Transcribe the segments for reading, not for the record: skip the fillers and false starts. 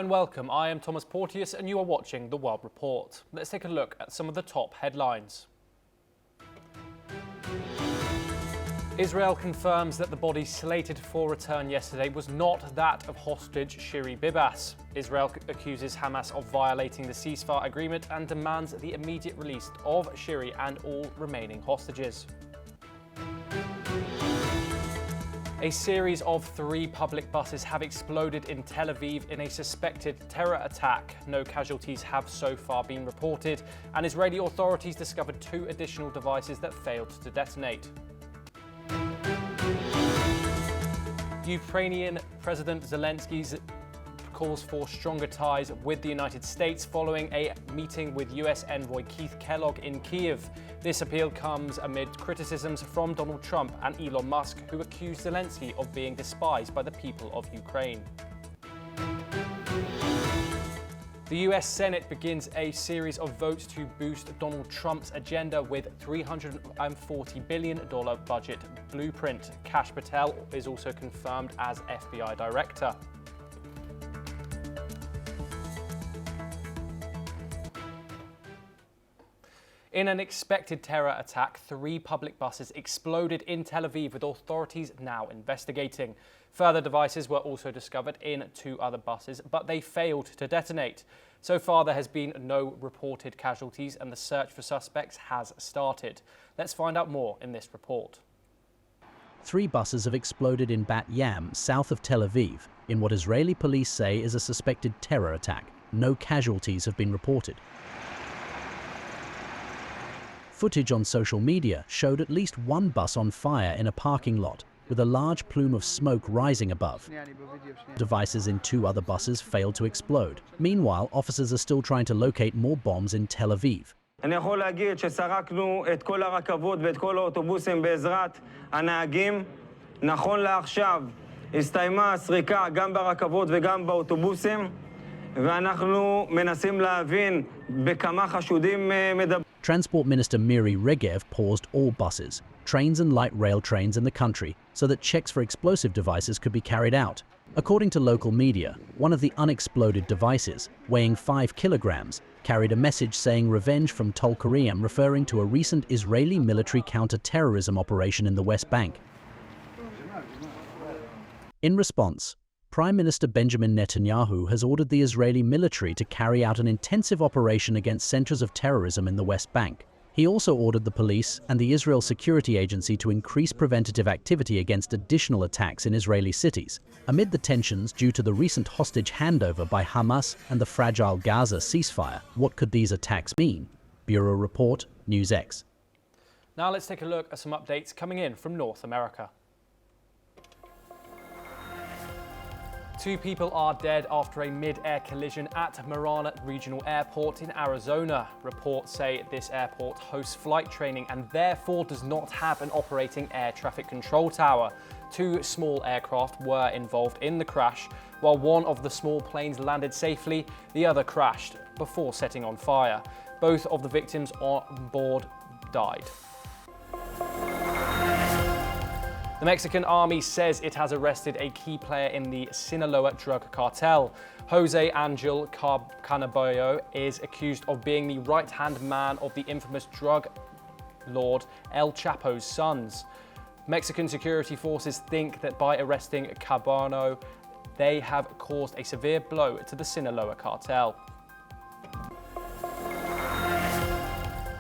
and welcome. I am Thomas Porteous and you are watching The World Report. Let's take a look at some of the top headlines. Israel confirms that the body slated for return yesterday was not that of hostage Shiri Bibas. Israel accuses Hamas of violating the ceasefire agreement and demands the immediate release of Shiri and all remaining hostages. A series of 3 public buses have exploded in Tel Aviv in a suspected terror attack. No casualties have so far been reported, and Israeli authorities discovered 2 additional devices that failed to detonate. Ukrainian President Zelensky calls for stronger ties with the United States following a meeting with US envoy Keith Kellogg in Kyiv. This appeal comes amid criticisms from Donald Trump and Elon Musk, who accused Zelensky of being despised by the people of Ukraine. The US Senate begins a series of votes to boost Donald Trump's agenda with $340 billion budget blueprint. Kash Patel is also confirmed as FBI director. In an expected terror attack, 3 public buses exploded in Tel Aviv, with authorities now investigating. Further devices were also discovered in 2 other buses, but they failed to detonate. So far, there has been no reported casualties and the search for suspects has started. Let's find out more in this report. 3 buses have exploded in Bat Yam, south of Tel Aviv, in what Israeli police say is a suspected terror attack. No casualties have been reported. Footage on social media showed at least 1 bus on fire in a parking lot, with a large plume of smoke rising above. Devices in 2 other buses failed to explode. Meanwhile, officers are still trying to locate more bombs in Tel Aviv. אני יכול להגיד שסרקנו את כל הרכבות ואת כל האוטובוסים בעזרת הנהגים. נכון לעכשיו הסתיימה הסריקה גם ברכבות וגם באוטובוסים, ואנחנו מנסים להבין בכמה חשודים מדברים. Transport Minister Miri Regev paused all buses, trains and light rail trains in the country so that checks for explosive devices could be carried out. According to local media, one of the unexploded devices, weighing 5 kilograms, carried a message saying revenge from Tol Koream, referring to a recent Israeli military counter-terrorism operation in the West Bank. In response, Prime Minister Benjamin Netanyahu has ordered the Israeli military to carry out an intensive operation against centers of terrorism in the West Bank. He also ordered the police and the Israel Security Agency to increase preventative activity against additional attacks in Israeli cities. Amid the tensions due to the recent hostage handover by Hamas and the fragile Gaza ceasefire, what could these attacks mean? Bureau Report, NewsX. Now let's take a look at some updates coming in from North America. 2 people are dead after a mid-air collision at Marana Regional Airport in Arizona. Reports say this airport hosts flight training and therefore does not have an operating air traffic control tower. 2 small aircraft were involved in the crash. While one of the small planes landed safely, the other crashed before setting on fire. Both of the victims on board died. The Mexican army says it has arrested a key player in the Sinaloa drug cartel. Jose Angel Canabollo is accused of being the right-hand man of the infamous drug lord El Chapo's sons. Mexican security forces think that by arresting Cabarno, they have caused a severe blow to the Sinaloa cartel.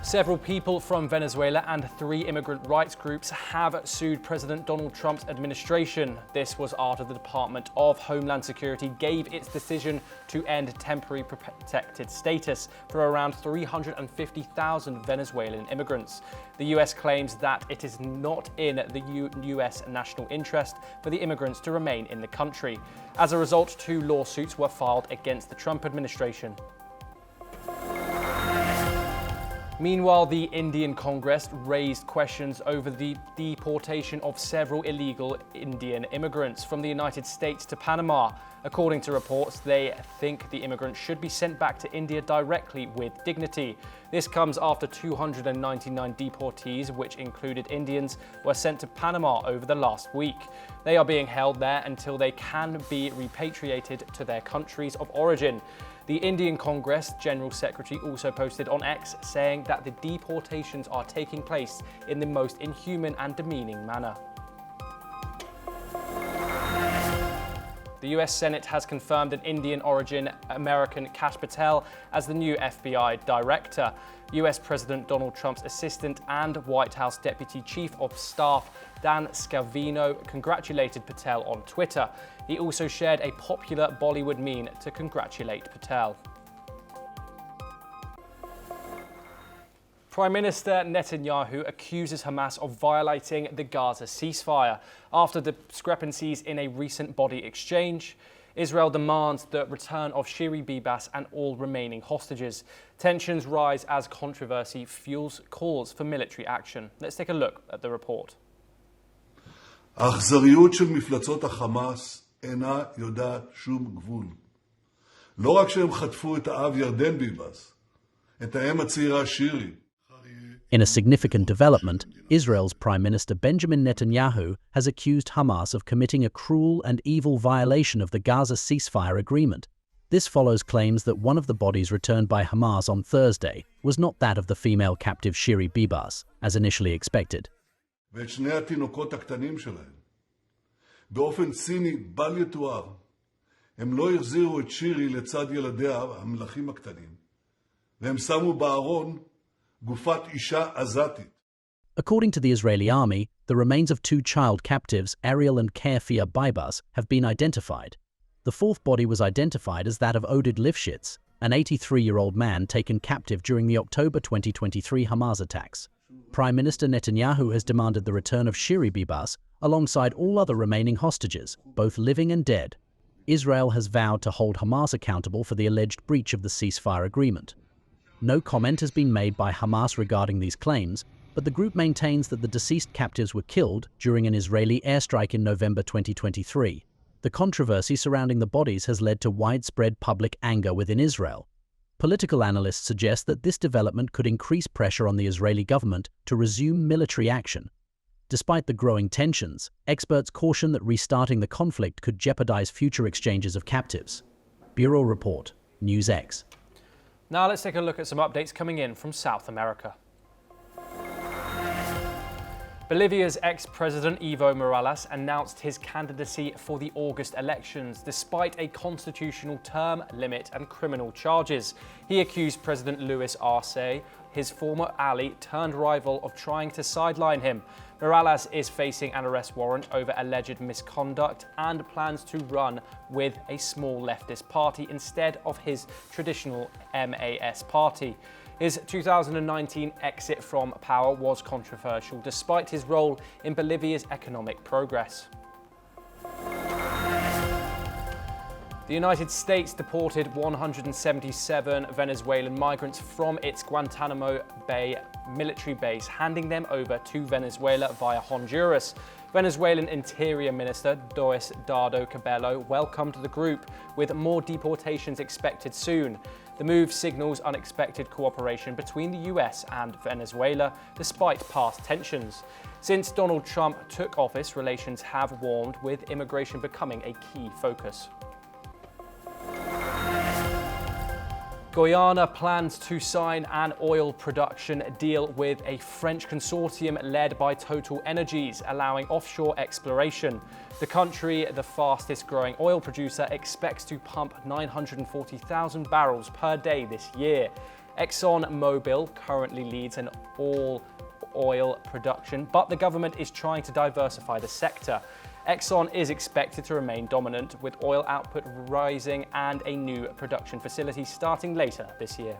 Several people from Venezuela and 3 immigrant rights groups have sued President Donald Trump's administration. This was after the Department of Homeland Security gave its decision to end temporary protected status for around 350,000 Venezuelan immigrants. The US claims that it is not in the US national interest for the immigrants to remain in the country. As a result, 2 lawsuits were filed against the Trump administration. Meanwhile, the Indian Congress raised questions over the deportation of several illegal Indian immigrants from the United States to Panama. According to reports, they think the immigrants should be sent back to India directly with dignity. This comes after 299 deportees, which included Indians, were sent to Panama over the last week. They are being held there until they can be repatriated to their countries of origin. The Indian Congress General Secretary also posted on X saying that the deportations are taking place in the most inhuman and demeaning manner. The US Senate has confirmed an Indian-origin American Kash Patel as the new FBI director. US President Donald Trump's assistant and White House Deputy Chief of Staff Dan Scavino congratulated Patel on Twitter. He also shared a popular Bollywood meme to congratulate Patel. Prime Minister Netanyahu accuses Hamas of violating the Gaza ceasefire. After discrepancies in a recent body exchange, Israel demands the return of Shiri Bibas and all remaining hostages. Tensions rise as controversy fuels calls for military action. Let's take a look at the report. האכזריות של מפלצות החמאס אינה יודעת שום גבול. לא רק שהם חטפו את האב ירדן ביבס, את האם הצעירה שירי. In a significant development, Israel's Prime Minister Benjamin Netanyahu has accused Hamas of committing a cruel and evil violation of the Gaza ceasefire agreement. This follows claims that one of the bodies returned by Hamas on Thursday was not that of the female captive Shiri Bibas, as initially expected. ואת שני התינוקות הקטנים שלהם. באופן ציני בל יתואר, הם לא החזירו את שירי לצד ילדיה המלכים הקטנים, והם שמו בארון גופת אישה עזתית. According to the Israeli army, the remains of two child captives, Ariel and Kefir Bibas, have been identified. The fourth body was identified as that of Oded Lifshitz, an 83-year-old man taken captive during the October 2023 Hamas attacks. Prime Minister Netanyahu has demanded the return of Shiri Bibas alongside all other remaining hostages, both living and dead. Israel has vowed to hold Hamas accountable for the alleged breach of the ceasefire agreement. No comment has been made by Hamas regarding these claims, but the group maintains that the deceased captives were killed during an Israeli airstrike in November 2023. The controversy surrounding the bodies has led to widespread public anger within Israel. Political analysts suggest that this development could increase pressure on the Israeli government to resume military action. Despite the growing tensions, experts caution that restarting the conflict could jeopardize future exchanges of captives. Bureau Report, NewsX. Now let's take a look at some updates coming in from South America. Bolivia's ex-president Evo Morales announced his candidacy for the August elections despite a constitutional term limit and criminal charges. He accused President Luis Arce, his former ally turned rival, of trying to sideline him. Morales is facing an arrest warrant over alleged misconduct and plans to run with a small leftist party instead of his traditional MAS party. His 2019 exit from power was controversial despite his role in Bolivia's economic progress. The United States deported 177 Venezuelan migrants from its Guantanamo Bay military base, handing them over to Venezuela via Honduras. Venezuelan Interior Minister Diosdado Cabello welcomed the group, with more deportations expected soon. The move signals unexpected cooperation between the US and Venezuela, despite past tensions. Since Donald Trump took office, relations have warmed, with immigration becoming a key focus. Guyana plans to sign an oil production deal with a French consortium led by Total Energies, allowing offshore exploration. The country, the fastest growing oil producer, expects to pump 940,000 barrels per day this year. ExxonMobil currently leads an all-oil production, but the government is trying to diversify the sector. Exxon is expected to remain dominant, with oil output rising and a new production facility starting later this year.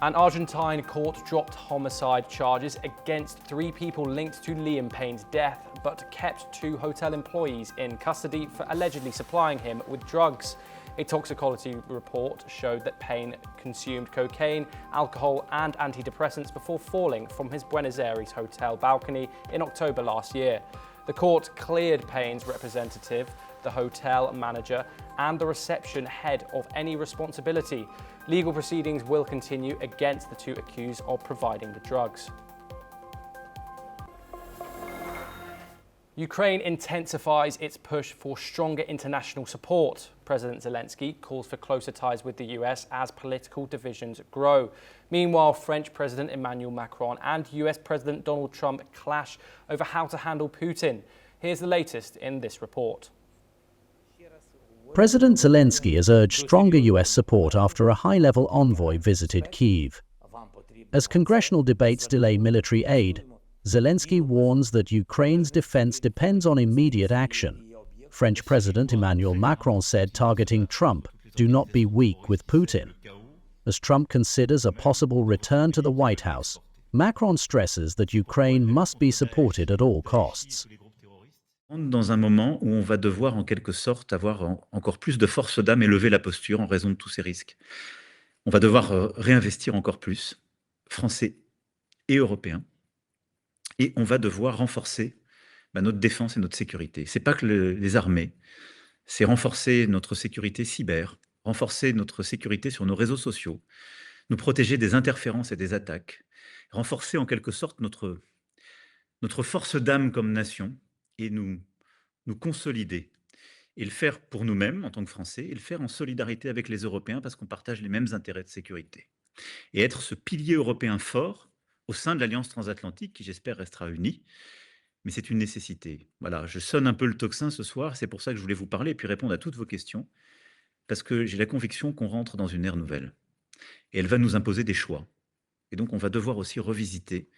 An Argentine court dropped homicide charges against 3 people linked to Liam Payne's death, but kept 2 hotel employees in custody for allegedly supplying him with drugs. A toxicology report showed that Payne consumed cocaine, alcohol and antidepressants before falling from his Buenos Aires hotel balcony in October last year. The court cleared Payne's representative, the hotel manager and the reception head of any responsibility. Legal proceedings will continue against the two accused of providing the drugs. Ukraine intensifies its push for stronger international support. President Zelensky calls for closer ties with the US as political divisions grow. Meanwhile, French President Emmanuel Macron and US President Donald Trump clash over how to handle Putin. Here's the latest in this report. President Zelensky has urged stronger US support after a high-level envoy visited Kyiv. As congressional debates delay military aid, Zelensky warns that Ukraine's defense depends on immediate action. French President Emmanuel Macron said targeting Trump, "Do not be weak with Putin." As Trump considers a possible return to the White House, Macron stresses that Ukraine must be supported at all costs. Dans un moment où on va devoir en quelque sorte avoir encore plus de force d'âme et lever la posture en raison de tous ces risques. On va devoir réinvestir encore plus, français et européens. Et on va devoir renforcer notre défense et notre sécurité. Ce n'est pas que les armées, c'est renforcer notre sécurité cyber, renforcer notre sécurité sur nos réseaux sociaux, nous protéger des interférences et des attaques, renforcer en quelque sorte notre force d'âme comme nation et nous consolider. Et le faire pour nous-mêmes en tant que Français et le faire en solidarité avec les Européens parce qu'on partage les mêmes intérêts de sécurité. Et être ce pilier européen fort au sein de l'Alliance transatlantique, qui j'espère restera unie, mais c'est une nécessité. Voilà, je sonne un peu le tocsin ce soir, c'est pour ça que je voulais vous parler et puis répondre à toutes vos questions, parce que j'ai la conviction qu'on rentre dans une ère nouvelle. Et elle va nous imposer des choix. Et donc on va devoir aussi revisiter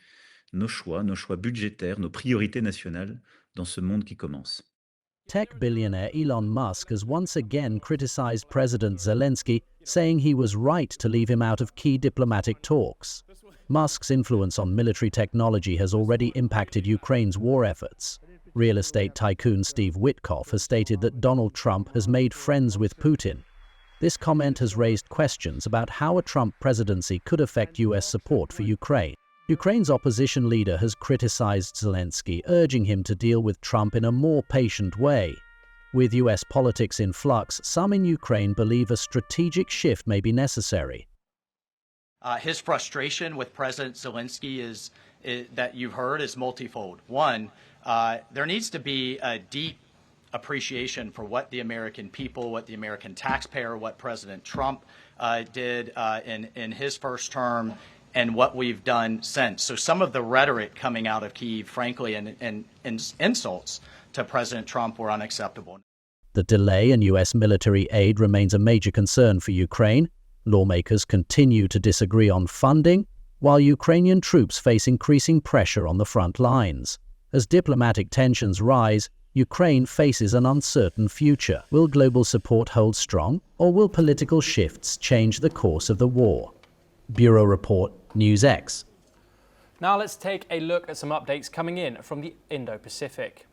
nos choix budgétaires, nos priorités nationales dans ce monde qui commence. Tech billionaire Elon Musk has once again criticized President Zelensky, saying he was right to leave him out of key diplomatic talks. Musk's influence on military technology has already impacted Ukraine's war efforts. Real estate tycoon Steve Witkoff has stated that Donald Trump has made friends with Putin. This comment has raised questions about how a Trump presidency could affect US support for Ukraine. Ukraine's opposition leader has criticized Zelensky, urging him to deal with Trump in a more patient way. With US politics in flux, some in Ukraine believe a strategic shift may be necessary. His frustration with President Zelensky is that you've heard is multifold. One, there needs to be a deep appreciation for what the American people, what the American taxpayer, what President Trump did in his first term, and what we've done since. So some of the rhetoric coming out of Kyiv, frankly, and insults to President Trump were unacceptable. The delay in US military aid remains a major concern for Ukraine. Lawmakers continue to disagree on funding, while Ukrainian troops face increasing pressure on the front lines. As diplomatic tensions rise, Ukraine faces an uncertain future. Will global support hold strong, or will political shifts change the course of the war? Bureau Report, NewsX. Now let's take a look at some updates coming in from the Indo-Pacific.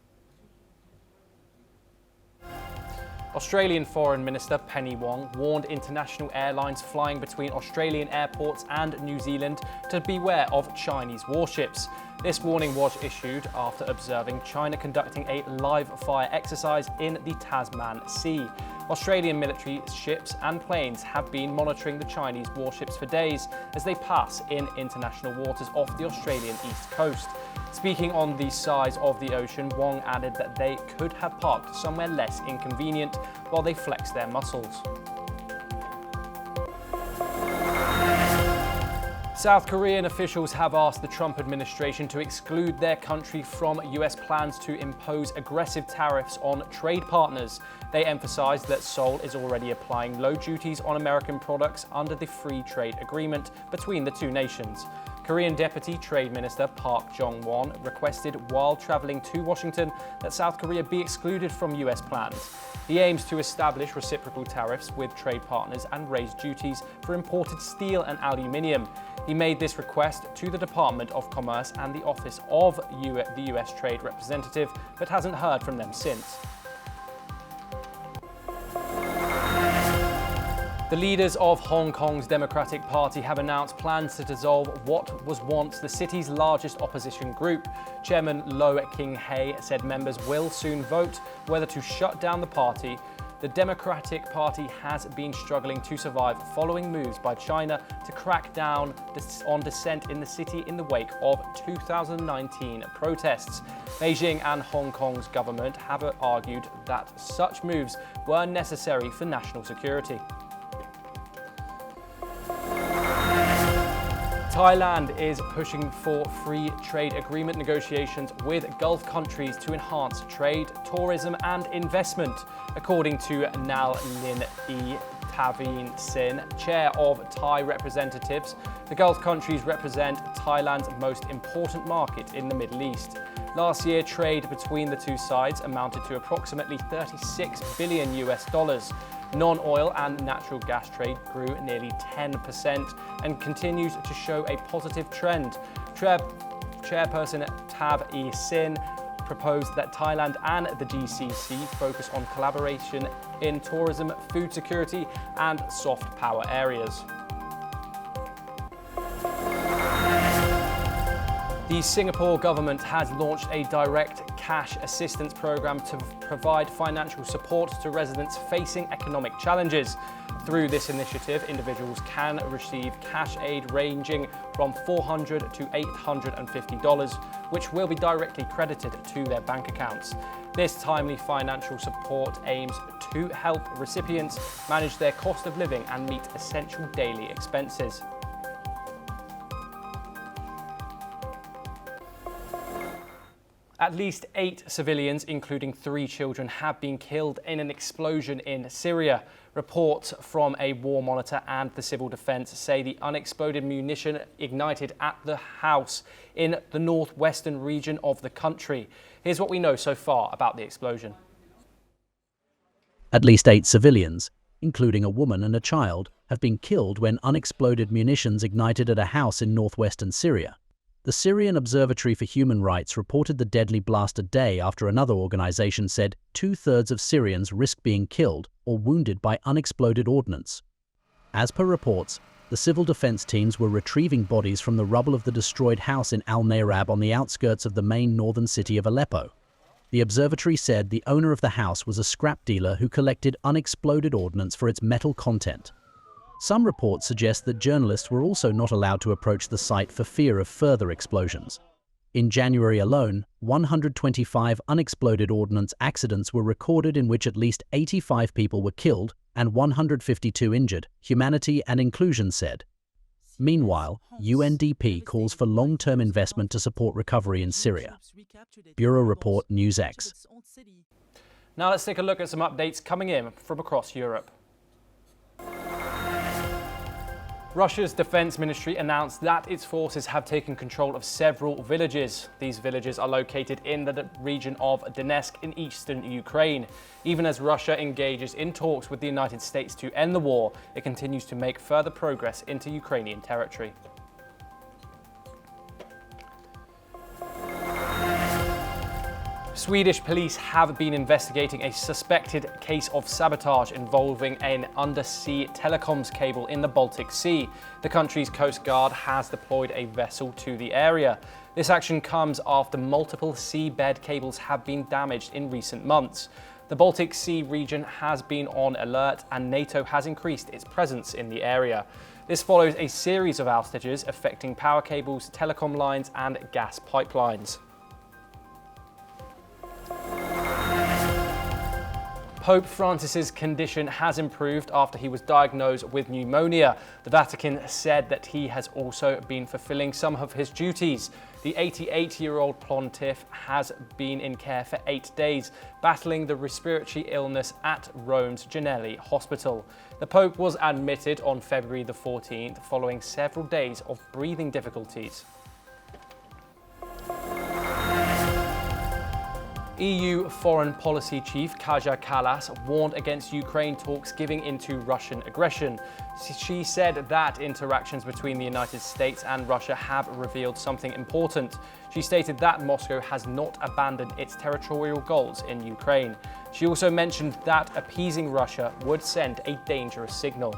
Australian Foreign Minister Penny Wong warned international airlines flying between Australian airports and New Zealand to beware of Chinese warships. This warning was issued after observing China conducting a live fire exercise in the Tasman Sea. Australian military ships and planes have been monitoring the Chinese warships for days as they pass in international waters off the Australian east coast. Speaking on the size of the ocean, Wong added that they could have parked somewhere less inconvenient while they flex their muscles. South Korean officials have asked the Trump administration to exclude their country from US plans to impose aggressive tariffs on trade partners. They emphasized that Seoul is already applying low duties on American products under the free trade agreement between the two nations. Korean Deputy Trade Minister Park Jong-won requested while traveling to Washington that South Korea be excluded from US plans. He aims to establish reciprocal tariffs with trade partners and raise duties for imported steel and aluminium. He made this request to the Department of Commerce and the Office of the US Trade Representative, but hasn't heard from them since. The leaders of Hong Kong's Democratic Party have announced plans to dissolve what was once the city's largest opposition group. Chairman Lo King-hei said members will soon vote whether to shut down the party. The Democratic Party has been struggling to survive following moves by China to crack down on dissent in the city in the wake of 2019 protests. Beijing and Hong Kong's government have argued that such moves were necessary for national security. Thailand is pushing for free trade agreement negotiations with Gulf countries to enhance trade, tourism and investment, according to Nal Lin E Taveen Sin, chair of Thai representatives. The Gulf countries represent Thailand's most important market in the Middle East. Last year, trade between the two sides amounted to approximately $36 billion. Non-oil and natural gas trade grew nearly 10% and continues to show a positive trend. Chairperson Tav E Sin proposed that Thailand and the GCC focus on collaboration in tourism, food security and soft power areas. The Singapore government has launched a direct cash assistance program to provide financial support to residents facing economic challenges. Through this initiative, individuals can receive cash aid ranging from $400 to $850, which will be directly credited to their bank accounts. This timely financial support aims to help recipients manage their cost of living and meet essential daily expenses. At least 8 civilians, including 3 children, have been killed in an explosion in Syria. Reports from a war monitor and the civil defense say the unexploded munition ignited at the house in the northwestern region of the country. Here's what we know so far about the explosion. At least 8 civilians, including a woman and a child, have been killed when unexploded munitions ignited at a house in northwestern Syria. The Syrian Observatory for Human Rights reported the deadly blast a day after another organization said 2/3 of Syrians risk being killed or wounded by unexploded ordnance. As per reports, the civil defense teams were retrieving bodies from the rubble of the destroyed house in Al-Nayrab on the outskirts of the main northern city of Aleppo. The observatory said the owner of the house was a scrap dealer who collected unexploded ordnance for its metal content. Some reports suggest that journalists were also not allowed to approach the site for fear of further explosions. In January alone, 125 unexploded ordnance accidents were recorded in which at least 85 people were killed and 152 injured, Humanity and Inclusion said. Meanwhile, UNDP calls for long-term investment to support recovery in Syria. Bureau Report NewsX. Now let's take a look at some updates coming in from across Europe. Russia's defense ministry announced that its forces have taken control of several villages. These villages are located in the region of Donetsk in eastern Ukraine. Even as Russia engages in talks with the United States to end the war, it continues to make further progress into Ukrainian territory. Swedish police have been investigating a suspected case of sabotage involving an undersea telecoms cable in the Baltic Sea. The country's Coast Guard has deployed a vessel to the area. This action comes after multiple seabed cables have been damaged in recent months. The Baltic Sea region has been on alert and NATO has increased its presence in the area. This follows a series of outages affecting power cables, telecom lines and gas pipelines. Pope Francis's condition has improved after he was diagnosed with pneumonia. The Vatican said that he has also been fulfilling some of his duties. The 88-year-old pontiff has been in care for 8 days, battling the respiratory illness at Rome's Gemelli Hospital. The Pope was admitted on February the 14th following several days of breathing difficulties. EU Foreign Policy Chief Kaja Kallas warned against Ukraine talks giving into Russian aggression. She said that interactions between the United States and Russia have revealed something important. She stated that Moscow has not abandoned its territorial goals in Ukraine. She also mentioned that appeasing Russia would send a dangerous signal.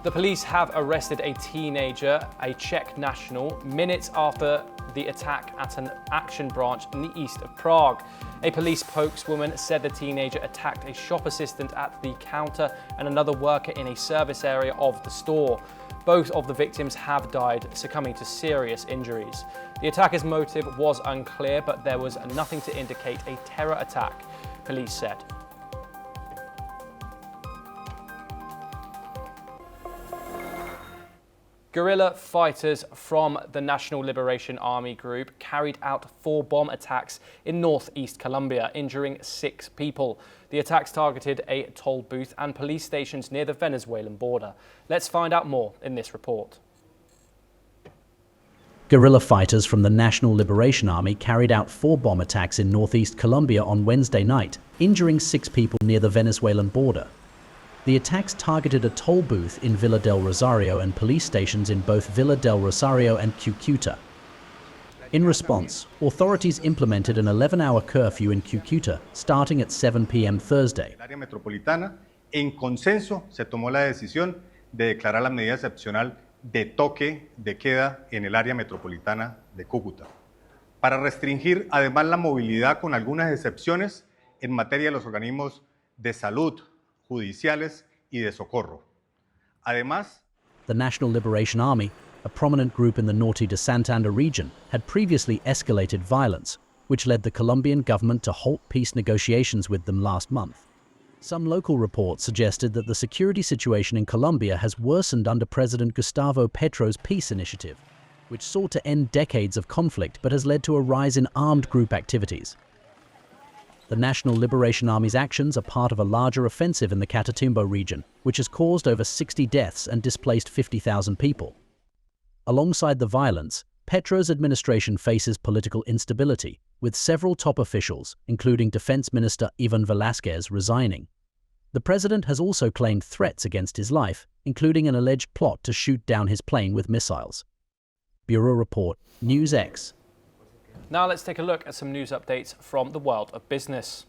The police have arrested a teenager, a Czech national, minutes after the attack at an action branch in the east of Prague. A police spokeswoman said the teenager attacked a shop assistant at the counter and another worker in a service area of the store. Both of the victims have died, succumbing to serious injuries. The attacker's motive was unclear, but there was nothing to indicate a terror attack, police said. Guerrilla fighters from the National Liberation Army group carried out 4 bomb attacks in northeast Colombia, injuring 6 people. The attacks targeted a toll booth and police stations near the Venezuelan border. Let's find out more in this report. Guerrilla fighters from the National Liberation Army carried out 4 bomb attacks in northeast Colombia on Wednesday night, injuring 6 people near the Venezuelan border. The attacks targeted a toll booth in Villa del Rosario and police stations in both Villa del Rosario and Cucuta. In response, authorities implemented an 11-hour curfew in Cucuta, starting at 7 p.m. Thursday. El área metropolitana, en consenso, se tomó la decisión de declarar la medida excepcional de toque de queda en el área metropolitana de Cúcuta, para restringir además la movilidad con algunas excepciones en materia de los organismos de salud, judiciales y de socorro. Además, the National Liberation Army, a prominent group in the Norte de Santander region, had previously escalated violence, which led the Colombian government to halt peace negotiations with them last month. Some local reports suggested that the security situation in Colombia has worsened under President Gustavo Petro's peace initiative, which sought to end decades of conflict but has led to a rise in armed group activities. The National Liberation Army's actions are part of a larger offensive in the Catatumbo region, which has caused over 60 deaths and displaced 50,000 people. Alongside the violence, Petro's administration faces political instability, with several top officials, including Defense Minister Iván Velázquez, resigning. The president has also claimed threats against his life, including an alleged plot to shoot down his plane with missiles. Bureau Report, NewsX. Now let's take a look at some news updates from the world of business.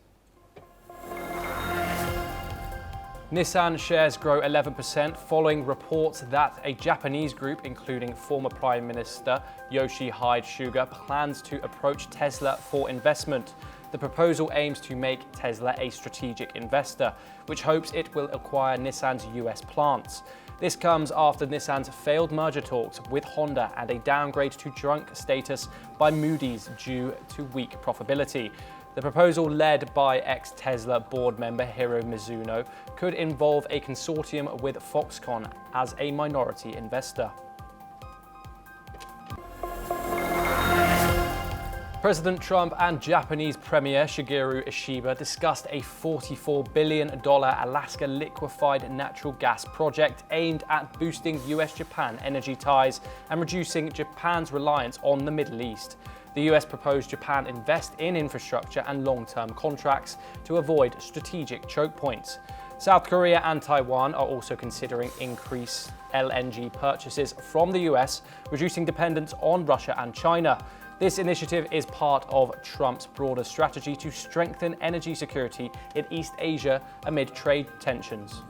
Nissan shares grow 11% following reports that a Japanese group, including former Prime Minister Yoshihide Suga, plans to approach Tesla for investment. The proposal aims to make Tesla a strategic investor, which hopes it will acquire Nissan's US plants. This comes after Nissan's failed merger talks with Honda and a downgrade to junk status by Moody's due to weak profitability. The proposal, led by ex-Tesla board member Hiro Mizuno, could involve a consortium with Foxconn as a minority investor. President Trump and Japanese Premier Shigeru Ishiba discussed a $44 billion Alaska liquefied natural gas project aimed at boosting US-Japan energy ties and reducing Japan's reliance on the Middle East. The US proposed Japan invest in infrastructure and long-term contracts to avoid strategic choke points. South Korea and Taiwan are also considering increased LNG purchases from the US, reducing dependence on Russia and China. This initiative is part of Trump's broader strategy to strengthen energy security in East Asia amid trade tensions.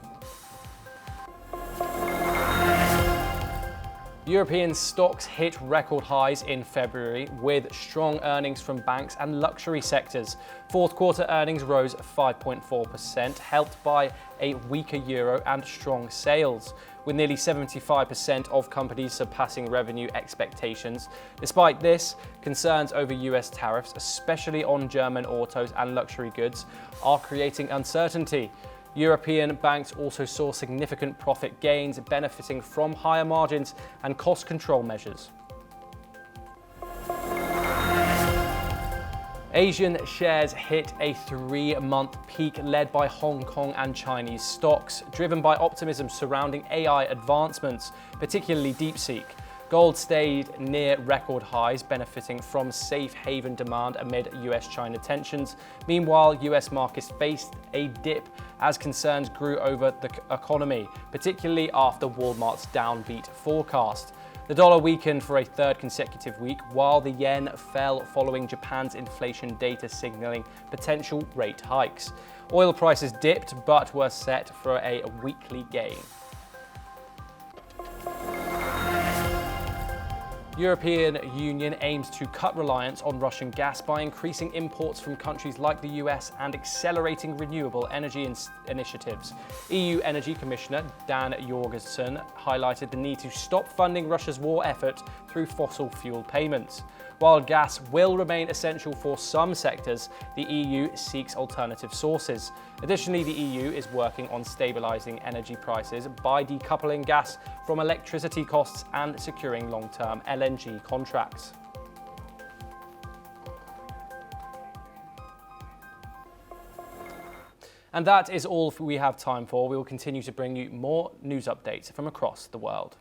European stocks hit record highs in February with strong earnings from banks and luxury sectors. Fourth quarter earnings rose 5.4%, helped by a weaker euro and strong sales, with nearly 75% of companies surpassing revenue expectations. Despite this, concerns over US tariffs, especially on German autos and luxury goods, are creating uncertainty. European banks also saw significant profit gains, benefiting from higher margins and cost control measures. Asian shares hit a 3-month peak led by Hong Kong and Chinese stocks, driven by optimism surrounding AI advancements, particularly DeepSeek. Gold stayed near record highs, benefiting from safe haven demand amid US-China tensions. Meanwhile, US markets faced a dip as concerns grew over the economy, particularly after Walmart's downbeat forecast. The dollar weakened for a third consecutive week, while the yen fell following Japan's inflation data signaling potential rate hikes. Oil prices dipped but were set for a weekly gain. European Union aims to cut reliance on Russian gas by increasing imports from countries like the US and accelerating renewable energy initiatives. EU Energy Commissioner Dan Jorgensen highlighted the need to stop funding Russia's war effort through fossil fuel payments. While gas will remain essential for some sectors, the EU seeks alternative sources. Additionally, the EU is working on stabilising energy prices by decoupling gas from electricity costs and securing long-term LNG contracts. And that is all we have time for. We will continue to bring you more news updates from across the world.